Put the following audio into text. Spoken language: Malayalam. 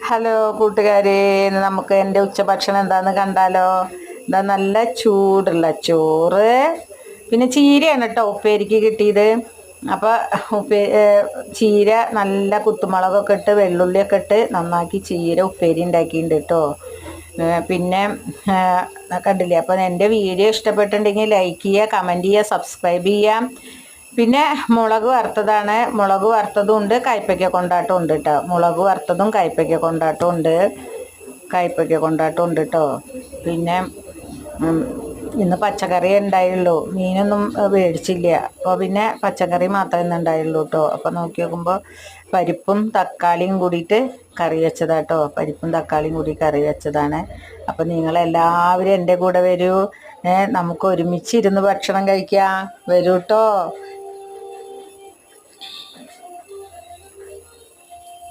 ഹലോ കൂട്ടുകാരെ, ഇന്ന് നമുക്ക് എൻ്റെ ഉച്ചഭക്ഷണം എന്താന്ന് കണ്ടാലോ. എന്താ നല്ല ചൂടുള്ള ചോറ്, പിന്നെ ചീരയാണ് കേട്ടോ ഉപ്പേരിക്ക് കിട്ടിയത്. അപ്പോൾ ചീര നല്ല കുത്തുമുളകൊക്കെ ഇട്ട് വെള്ളുള്ളിയൊക്കെ ഇട്ട് നന്നാക്കി ചീര ഉപ്പേരി ഉണ്ടാക്കിയിട്ടുണ്ട് കേട്ടോ. പിന്നെ കണ്ടില്ലേ. അപ്പോൾ എൻ്റെ വീഡിയോ ഇഷ്ടപ്പെട്ടിട്ടുണ്ടെങ്കിൽ ലൈക്ക് ചെയ്യുക, കമൻറ്റ് ചെയ്യുക, സബ്സ്ക്രൈബ് ചെയ്യാം. പിന്നെ മുളക് വറുത്തതാണ്. മുളക് വറുത്തതും ഉണ്ട്, കയ്പ്പയ്ക്ക കൊണ്ടാട്ടം ഉണ്ട് കേട്ടോ. മുളക് വറുത്തതും കയ്പ്പയ്ക്ക കൊണ്ടാട്ടം ഉണ്ട്, കേട്ടോ. പിന്നെ ഇന്ന് പച്ചക്കറി ഉണ്ടായുള്ളൂ, മീനൊന്നും മേടിച്ചില്ല. അപ്പോൾ പിന്നെ പച്ചക്കറി മാത്രമേ ഇന്ന് ഉണ്ടായുള്ളൂ കേട്ടോ. അപ്പോൾ നോക്കി നോക്കുമ്പോൾ പരിപ്പും തക്കാളിയും കൂടിയിട്ട് കറി വെച്ചതാട്ടോ. പരിപ്പും തക്കാളിയും കൂടി കറി വെച്ചതാണ്. അപ്പം നിങ്ങളെല്ലാവരും എൻ്റെ കൂടെ വരൂ, നമുക്ക് ഒരുമിച്ച് ഇരുന്ന് ഭക്ഷണം കഴിക്കാം. വരൂ കേട്ടോ.